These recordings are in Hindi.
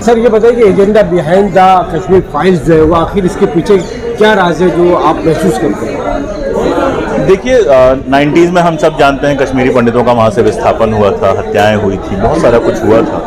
सर ये बताइए कि agenda behind the Kashmir files जो है वो आखिर इसके पीछे क्या राज है जो आप महसूस करते हैं? देखिए 90s में हम सब जानते हैं कश्मीरी पंडितों का वहाँ से विस्थापन हुआ था, हत्याएं हुई थी, बहुत सारा कुछ हुआ था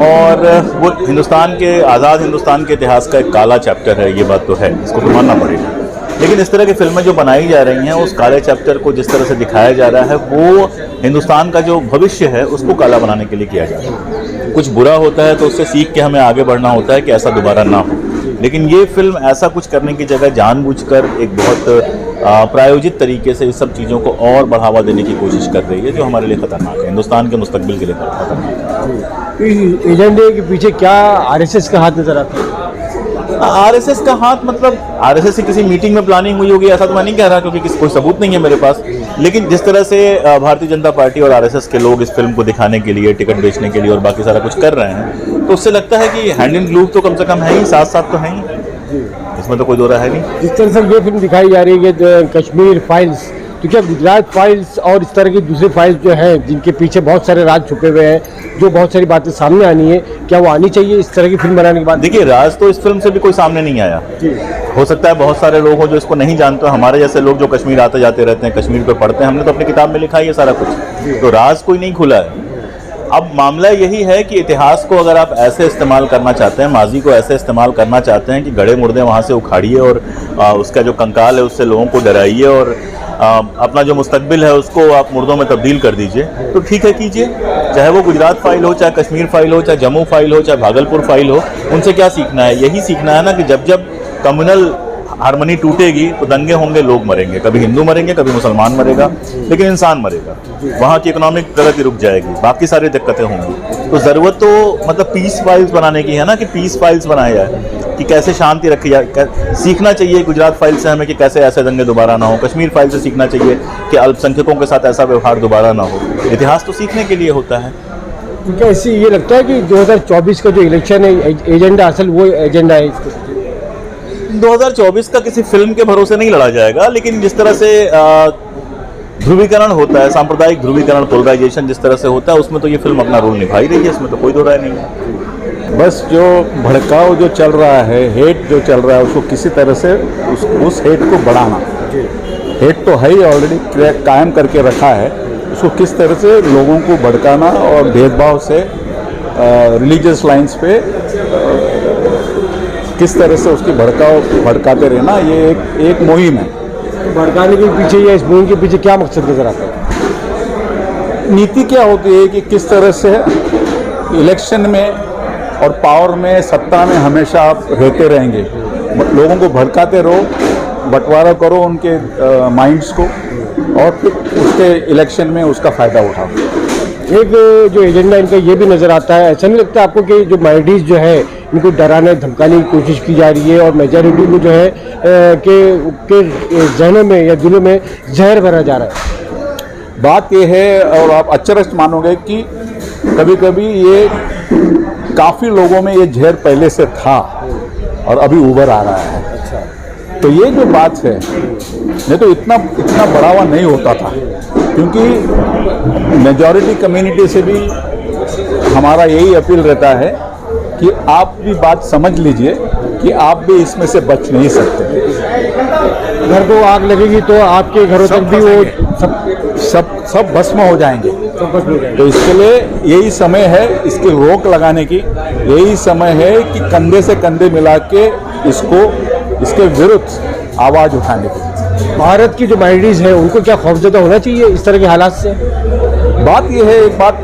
और वो हिंदुस्तान के आज़ाद हिंदुस्तान के इतिहास का एक काला चैप्टर है, ये बात तो है, इसको तो मानना पड़ेगा। लेकिन इस तरह की फिल्में जो बनाई जा रही हैं उस काले चैप्टर को जिस तरह से दिखाया जा रहा है वो हिंदुस्तान का जो भविष्य है उसको काला बनाने के लिए किया जा रहा है। कुछ बुरा होता है तो उससे सीख के हमें आगे बढ़ना होता है कि ऐसा दोबारा ना हो, लेकिन ये फिल्म ऐसा कुछ करने की जगह जानबूझकर एक बहुत प्रायोजित तरीके से इस सब चीज़ों को और बढ़ावा देने की कोशिश कर रही है जो हमारे लिए खतरनाक है, हिंदुस्तान के मुस्तकबिल के लिए खतरनाक है। एजेंडे के पीछे क्या आरएसएस का हाथ नजर आता है? आरएसएस का हाथ मतलब आरएसएस से किसी मीटिंग में प्लानिंग हुई होगी ऐसा तो मैं नहीं कह रहा क्योंकि कोई सबूत नहीं है मेरे पास, लेकिन जिस तरह से भारतीय जनता पार्टी और आरएसएस के लोग इस फिल्म को दिखाने के लिए, टिकट बेचने के लिए और बाकी सारा कुछ कर रहे हैं तो उससे लगता है कि हैंड इन ग्लूव तो कम से कम है ही, साथ साथ तो है ही, इसमें तो कोई दो राय है नहीं। जिस तरह से ये फिल्म दिखाई जा रही है कश्मीर फाइल्स, तो क्या गुजरात फाइल्स और इस तरह की दूसरी फाइल्स जो हैं जिनके पीछे बहुत सारे राज छुपे हुए हैं, जो बहुत सारी बातें सामने आनी है, क्या वो आनी चाहिए इस तरह की फिल्म बनाने के बाद? देखिए राज तो इस फिल्म से भी कोई सामने नहीं आया, हो सकता है बहुत सारे लोग हो जो इसको नहीं जानते, हमारे जैसे लोग जो कश्मीर आते जाते रहते हैं, कश्मीर पे पढ़ते हैं, हमने तो अपनी किताब में लिखा है ये सारा कुछ, तो राज कोई नहीं खुला है। अब मामला यही है कि इतिहास को अगर आप ऐसे इस्तेमाल करना चाहते हैं, माजी को ऐसे इस्तेमाल करना चाहते हैं कि गड़े मुर्दे वहाँ से उखाड़िए और उसका जो कंकाल है उससे लोगों को डराइए और अपना जो मुस्तकबिल है उसको आप मुर्दों में तब्दील कर दीजिए, तो ठीक है कीजिए, चाहे वो गुजरात फाइल हो, चाहे कश्मीर फाइल हो, चाहे जम्मू फाइल हो, चाहे भागलपुर फाइल हो, उनसे क्या सीखना है? यही सीखना है ना कि जब जब कम्युनल हारमोनी टूटेगी तो दंगे होंगे, लोग मरेंगे, कभी हिंदू मरेंगे, कभी मुसलमान मरेगा, लेकिन इंसान मरेगा, वहाँ की इकोनॉमिक प्रगति रुक जाएगी, बाकी सारी दिक्कतें होंगी। तो ज़रूरत तो मतलब पीस फाइल्स बनाने की है ना, कि पीस फाइल्स बनाया जाए कि कैसे शांति रखी जाए। सीखना चाहिए गुजरात फाइल से हमें कि कैसे ऐसे दंगे दोबारा ना हो, कश्मीर फाइल से सीखना चाहिए कि अल्पसंख्यकों के साथ ऐसा व्यवहार दोबारा ना हो। इतिहास तो सीखने के लिए होता है। क्या इससे ये लगता है कि 2024 का जो इलेक्शन है एजेंडा असल वो एजेंडा है इसका? 2024 का किसी फिल्म के भरोसे नहीं लड़ा जाएगा, लेकिन जिस तरह से ध्रुवीकरण होता है, सांप्रदायिक ध्रुवीकरण, पोलराइजेशन जिस तरह से होता है, उसमें तो ये फिल्म अपना रोल निभा ही रही है, इसमें तो कोई दो राय नहीं है। बस जो भड़काव जो चल रहा है, हेट जो चल रहा है, उसको किसी तरह से उस हेट को बढ़ाना, हेट तो है ही ऑलरेडी कायम करके रखा है, उसको किस तरह से लोगों को भड़काना और भेदभाव से रिलीजियस लाइंस पे किस तरह से उसकी भड़काते रहना, ये एक मुहिम है। तो भड़काने के पीछे या इस मुहिम के पीछे क्या मकसद नजर आता है? नीति क्या होती है कि किस तरह से इलेक्शन में और पावर में, सत्ता में हमेशा आप रहते रहेंगे, लोगों को भड़काते रहो, बंटवारा करो उनके माइंड्स को और फिर उसके इलेक्शन में उसका फ़ायदा उठाओ। एक जो एजेंडा इनका ये भी नज़र आता है, ऐसा नहीं लगता आपको कि जो माइनॉरिटीज़ जो है इनको डराने धमकाने की कोशिश की जा रही है और मेजॉरिटी को जो है के जहनों में या दिलों में जहर भरा जा रहा है? बात ये है, और आप अचरज मानोगे कि कभी कभी ये काफ़ी लोगों में ये जहर पहले से था और अभी उभर आ रहा है। अच्छा। तो ये जो बात है, नहीं तो इतना बढ़ावा नहीं होता था, क्योंकि मेजॉरिटी कम्युनिटी से भी हमारा यही अपील रहता है कि आप भी बात समझ लीजिए कि आप भी इसमें से बच नहीं सकते। घर को आग लगेगी तो आपके घरों तक भी वो सब भस्म हो जाएंगे। तो इसके लिए यही समय है, इसकी रोक लगाने की यही समय है कि कंधे से कंधे मिला के इसके विरुद्ध आवाज़ उठाने की। भारत की जो माइनॉरिटीज़ है उनको क्या खौफजदा होना चाहिए इस तरह के हालात से? बात यह है, एक बात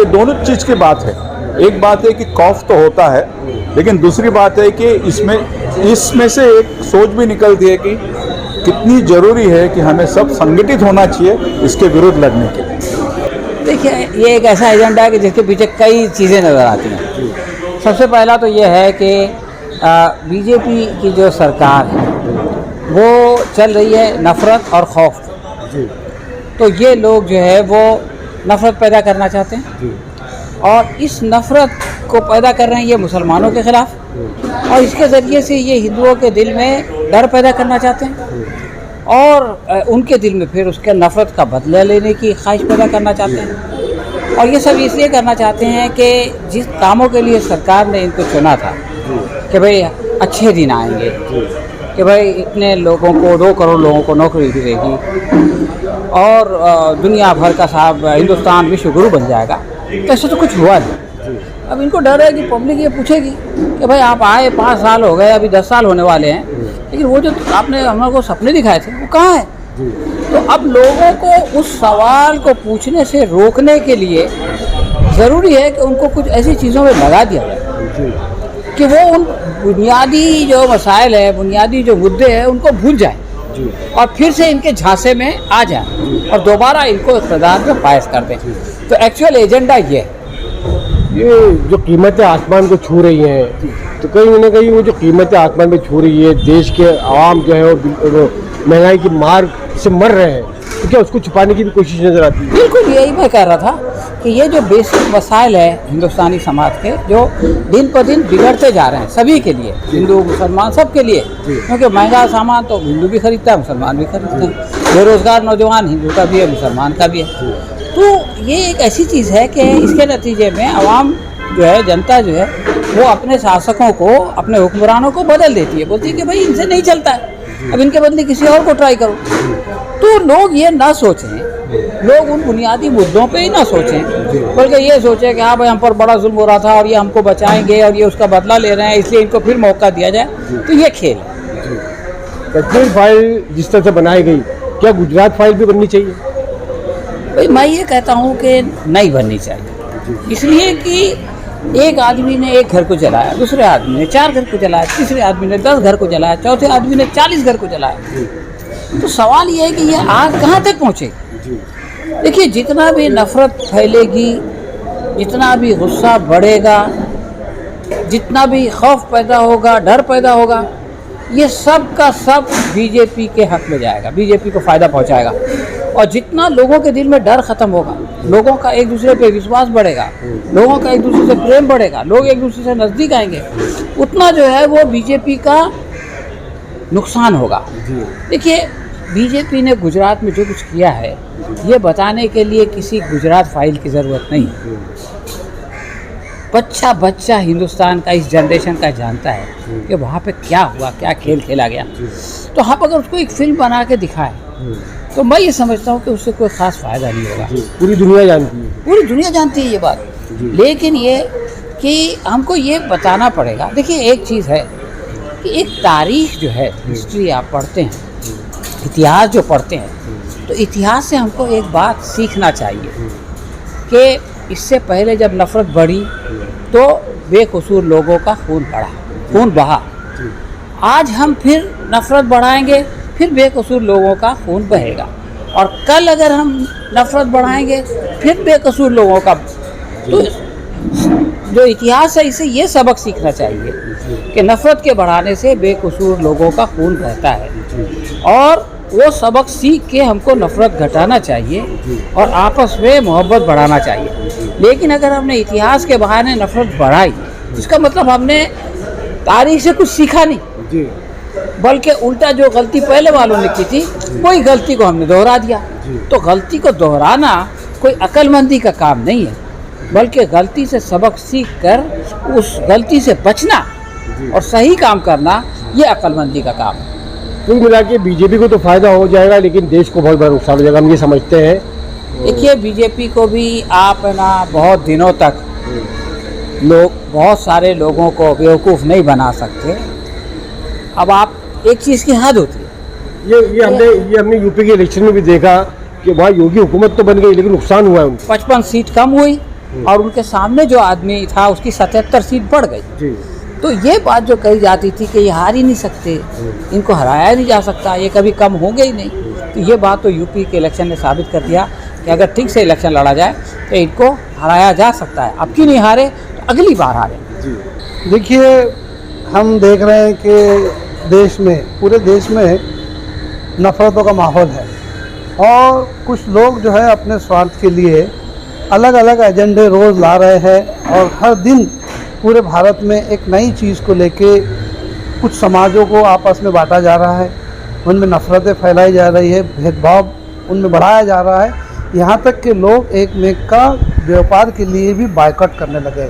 दोनों चीज़ की बात है। एक बात है कि खौफ तो होता है, लेकिन दूसरी बात है कि इसमें से एक सोच भी निकलती है कि कितनी ज़रूरी है कि हमें सब संगठित होना चाहिए इसके विरुद्ध लड़ने के लिए। देखिए, ये एक ऐसा एजेंडा है कि जिसके पीछे कई चीज़ें नज़र आती हैं। सबसे पहला तो ये है कि बीजेपी की जो सरकार है वो चल रही है नफ़रत और खौफ। तो ये लोग जो है वो नफ़रत पैदा करना चाहते हैं और इस नफ़रत को पैदा कर रहे हैं ये मुसलमानों के ख़िलाफ़, और इसके ज़रिए से ये हिंदुओं के दिल में डर पैदा करना चाहते हैं और उनके दिल में फिर उसके नफ़रत का बदला लेने की ख्वाहिश पैदा करना चाहते हैं। और ये सब इसलिए करना चाहते हैं कि जिस कामों के लिए सरकार ने इनको चुना था कि भाई अच्छे दिन आएंगे, कि भाई इतने लोगों को 2 करोड़ लोगों को नौकरी मिलेगी और दुनिया भर का साहब हिंदुस्तान विश्व गुरु बन जाएगा, तो ऐसा तो कुछ हुआ नहीं। अब इनको डर है कि पब्लिक ये पूछेगी कि भाई आप आए 5 साल हो गए, अभी 10 साल होने वाले हैं, लेकिन वो जो आपने हमारे को सपने दिखाए थे वो कहाँ है? तो अब लोगों को उस सवाल को पूछने से रोकने के लिए ज़रूरी है कि उनको कुछ ऐसी चीज़ों में लगा दिया जाए कि वो उन बुनियादी जो मसाइल है, बुनियादी जो मुद्दे हैं उनको भूल जाए और फिर से इनके झांसे में आ जाए और दोबारा इनको इक़्तिदार में फायज कर दें। तो एक्चुअल एजेंडा ये है। ये जो कीमतें आसमान को छू रही हैं, तो कहीं ना कहीं वो जो कीमतें आसमान में छू रही है, देश के आवाम जो है वो महंगाई की मार से मर रहे हैं, तो क्या उसको छुपाने की भी कोशिश नज़र आती है? बिल्कुल यही मैं कह रहा था कि ये जो बेसिक मसाइल है हिंदुस्तानी समाज के, जो दिन पर दिन बिगड़ते जा रहे हैं सभी के लिए, हिंदू मुसलमान सब के लिए, क्योंकि महंगा सामान तो हिंदू भी खरीदता है, मुसलमान भी खरीदते हैं, बेरोज़गार नौजवान हिंदू का भी है, मुसलमान का भी है। तो ये एक ऐसी चीज़ है कि इसके नतीजे में आवाम जो है, जनता जो है, वो अपने शासकों को, अपने हुक्मरानों को बदल देती है, बोलती है कि भाई इनसे नहीं चलता है, अब इनके बदले किसी और को ट्राई करो। तो लोग ये ना सोचें, लोग उन बुनियादी मुद्दों पे ही ना सोचें, बल्कि ये सोचें कि हाँ भाई हम पर बड़ा जुल्म हो रहा था और ये हमको बचाएंगे और ये उसका बदला ले रहे हैं, इसलिए इनको फिर मौका दिया जाए। तो ये खेल है। कश्मीर फाइल जिस तरह से बनाई गई, क्या गुजरात फाइल भी बननी चाहिए? भाई मैं ये कहता हूँ कि नहीं बननी चाहिए, इसलिए कि एक आदमी ने एक घर को जलाया, दूसरे आदमी ने 4 घर को जलाया, तीसरे आदमी ने 10 घर को जलाया, चौथे आदमी ने 40 घर को जलाया। तो सवाल ये है कि ये आग कहाँ तक पहुँचेगी? देखिए, जितना भी नफ़रत फैलेगी, जितना भी गुस्सा बढ़ेगा, जितना भी खौफ पैदा होगा, डर पैदा होगा, ये सब का सब बीजेपी के हक में जाएगा, बीजेपी को फ़ायदा पहुंचाएगा। और जितना लोगों के दिल में डर ख़त्म होगा, लोगों का एक दूसरे पे विश्वास बढ़ेगा, लोगों का एक दूसरे से प्रेम बढ़ेगा, लोग एक दूसरे से नज़दीक आएंगे, उतना जो है वो बीजेपी का नुकसान होगा। देखिए, बीजेपी ने गुजरात में जो कुछ किया है, ये बताने के लिए किसी गुजरात फाइल की ज़रूरत नहीं। बच्चा बच्चा हिंदुस्तान का, इस जनरेशन का जानता है कि वहाँ पे क्या हुआ, क्या खेल खेला गया। तो हम अगर उसको एक फिल्म बना के दिखाएं, तो मैं ये समझता हूँ कि उससे कोई ख़ास फ़ायदा नहीं होगा। पूरी दुनिया जानती है, पूरी दुनिया जानती है ये बात, लेकिन ये कि हमको ये बताना पड़ेगा। देखिए, एक चीज़ है कि एक तारीख जो है, हिस्ट्री आप पढ़ते हैं, इतिहास जो पढ़ते हैं, तो इतिहास से हमको एक बात सीखना चाहिए कि इससे पहले जब नफ़रत बढ़ी तो बेकसूर लोगों का खून बहा। आज हम फिर नफ़रत बढ़ाएंगे, फिर बेकसूर लोगों का खून बहेगा, और कल अगर हम नफ़रत बढ़ाएंगे फिर बेकसूर लोगों का। तो जो इतिहास है, इससे ये सबक सीखना चाहिए कि नफ़रत के बढ़ाने से बेकसूर लोगों का खून बहता है, और वो सबक सीख के हमको नफ़रत घटाना चाहिए और आपस में मोहब्बत बढ़ाना चाहिए। लेकिन अगर हमने इतिहास के बहाने नफ़रत बढ़ाई, इसका मतलब हमने तारीख से कुछ सीखा नहीं, बल्कि उल्टा जो गलती पहले वालों ने की थी वही गलती को हमने दोहरा दिया। तो गलती को दोहराना कोई अक्लमंदी का काम नहीं है, बल्कि गलती से सबक सीख कर उस गलती से बचना और सही काम करना, ये अक्लमंदी का काम है। कुल मिला के बीजेपी को तो फ़ायदा हो जाएगा, लेकिन देश को बहुत बड़ा नुकसान हो जाएगा, हम ये समझते हैं। देखिए, बीजेपी को भी आप ना बहुत दिनों तक बहुत सारे लोगों को बेवकूफ़ नहीं बना सकते। अब आप एक चीज़ की हद होती है, ये हमने यूपी के इलेक्शन में भी देखा कि वहाँ योगी हुकूमत तो बन गई, लेकिन नुकसान हुआ है उनको। 55 सीट कम हुई और उनके सामने जो आदमी था उसकी 77 सीट बढ़ गई। तो ये बात जो कही जाती थी कि ये हार ही नहीं सकते, इनको हराया नहीं जा सकता, ये कभी कम होंगे ही नहीं, तो ये बात तो यूपी के इलेक्शन ने साबित कर दिया कि अगर ठीक से इलेक्शन लड़ा जाए तो इनको हराया जा सकता है। अब क्यों नहीं हारे, तो अगली बार हारे। देखिए, हम देख रहे हैं कि देश में, पूरे देश में नफ़रतों का माहौल है, और कुछ लोग जो है अपने स्वार्थ के लिए अलग अलग एजेंडे रोज़ ला रहे हैं, और हर दिन पूरे भारत में एक नई चीज़ को लेके कुछ समाजों को आपस में बांटा जा रहा है, उनमें नफ़रतें फैलाई जा रही है, भेदभाव उनमें बढ़ाया जा रहा है। यहाँ तक कि लोग एक मेक का व्यापार के लिए भी बायकॉट करने लगे।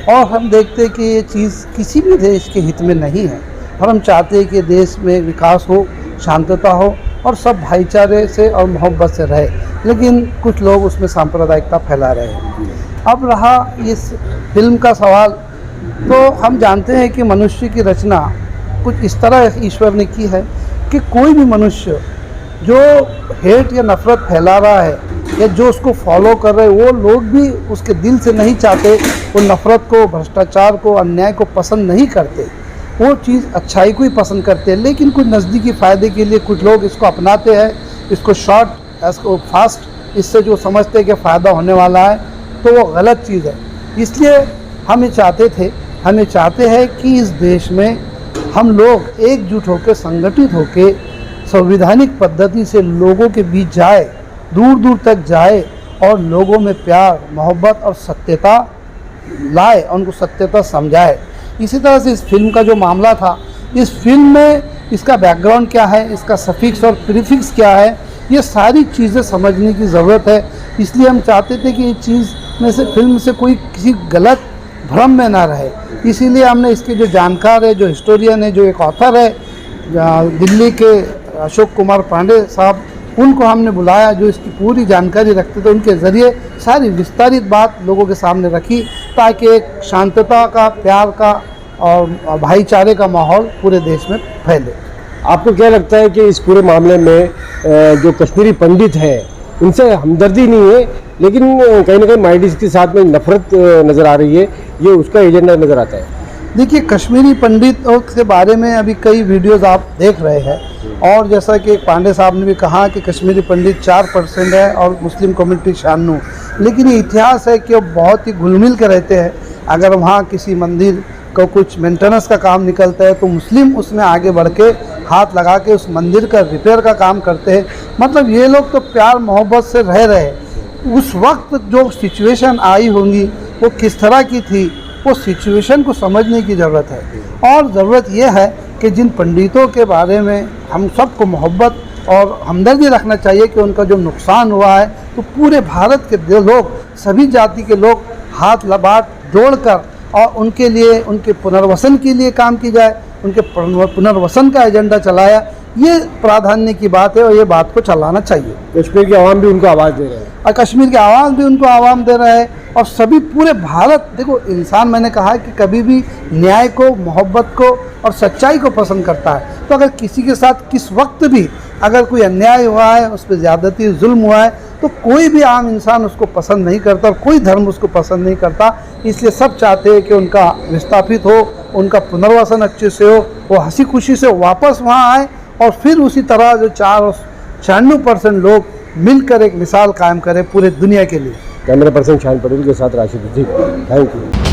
और हम देखते हैं कि ये चीज़ किसी भी देश के हित में नहीं है, और हम चाहते हैं कि देश में विकास हो, शांतता हो और सब भाईचारे से और मोहब्बत से रहे, लेकिन कुछ लोग उसमें सांप्रदायिकता फैला रहे हैं। अब रहा इस फिल्म का सवाल, तो हम जानते हैं कि मनुष्य की रचना कुछ इस तरह ईश्वर ने की है कि कोई भी मनुष्य जो हेट या नफ़रत फैला रहा है या जो उसको फॉलो कर रहे हैं, वो लोग भी उसके दिल से नहीं चाहते, वो नफ़रत को, भ्रष्टाचार को, अन्याय को पसंद नहीं करते, वो चीज़ अच्छाई को ही पसंद करते हैं। लेकिन कुछ नज़दीकी फ़ायदे के लिए कुछ लोग इसको अपनाते हैं, इसको शॉर्ट, इसको फास्ट, इससे जो समझते हैं कि फ़ायदा होने वाला है, तो वो गलत चीज़ है। इसलिए हम ये चाहते हैं कि इस देश में हम लोग एकजुट होकर, संगठित होकर, संवैधानिक पद्धति से लोगों के बीच जाए, दूर दूर तक जाए और लोगों में प्यार, मोहब्बत और सत्यता लाए, उनको सत्यता समझाए। इसी तरह से इस फिल्म का जो मामला था, इस फिल्म में इसका बैकग्राउंड क्या है, इसका सफिक्स और प्रीफिक्स क्या है, ये सारी चीज़ें समझने की ज़रूरत है। इसलिए हम चाहते थे कि ये चीज़ में से, फिल्म से कोई किसी गलत भ्रम में ना रहे। इसीलिए हमने इसके जो जानकार है, जो हिस्टोरियन है, जो एक ऑथर है दिल्ली के अशोक कुमार पांडे साहब, उनको हमने बुलाया जो इसकी पूरी जानकारी रखते थे। उनके ज़रिए सारी विस्तारित बात लोगों के सामने रखी ताकि एक शांतता का, प्यार का और भाईचारे का माहौल पूरे देश में फैले। आपको क्या लगता है कि इस पूरे मामले में जो कश्मीरी पंडित हैं उनसे हमदर्दी नहीं है, लेकिन कहीं ना कहीं माइनॉरिटीज़ के साथ में नफरत नज़र आ रही है, ये उसका एजेंडा नज़र आता है? देखिए, कश्मीरी पंडितों के बारे में अभी कई वीडियोज़ आप देख रहे हैं, और जैसा कि पांडे साहब ने भी कहा कि कश्मीरी पंडित 4% है और मुस्लिम कम्युनिटी 96, लेकिन ये इतिहास है कि वो बहुत ही घुल मिल के रहते हैं। अगर वहाँ किसी मंदिर को कुछ मेंटेनेंस का काम निकलता है तो मुस्लिम उसमें आगे बढ़ के हाथ लगा के उस मंदिर का रिपेयर का काम करते हैं। मतलब ये लोग तो प्यार मोहब्बत से रह रहे हैं। उस वक्त जो सिचुएशन आई होंगी वो किस तरह की थी, वो सिचुएशन को समझने की ज़रूरत है। और ज़रूरत यह है कि जिन पंडितों के बारे में हम सबको मोहब्बत और हमदर्दी रखना चाहिए कि उनका जो नुकसान हुआ है, तो पूरे भारत के लोग, सभी जाति के लोग हाथ लबाट जोड़कर और उनके लिए, उनके पुनर्वसन के लिए काम की जाए, उनके पुनर्वसन का एजेंडा चलाया, ये प्राधान्य की बात है और ये बात को चलाना चाहिए। कश्मीर की आवाम भी उनको आवाज़ दे रहे हैं और कश्मीर की आवाज़ भी उनको आवाम दे रहा है, और सभी पूरे भारत, देखो इंसान, मैंने कहा कि कभी भी न्याय को, मोहब्बत को और सच्चाई को पसंद करता है। तो अगर किसी के साथ किस वक्त भी अगर कोई अन्याय हुआ है, उस पर ज़्यादती, जुल्म हुआ है, तो कोई भी आम इंसान उसको पसंद नहीं करता और कोई धर्म उसको पसंद नहीं करता। इसलिए सब चाहते हैं कि उनका विस्थापित हो, उनका पुनर्वासन अच्छे से हो, वो हंसी खुशी से वापस वहाँ आए और फिर उसी तरह जो 94% लोग मिलकर एक मिसाल कायम करें पूरे दुनिया के लिए। कैमरा पर्सन शान पटेल के साथ राशिद, थैंक यू।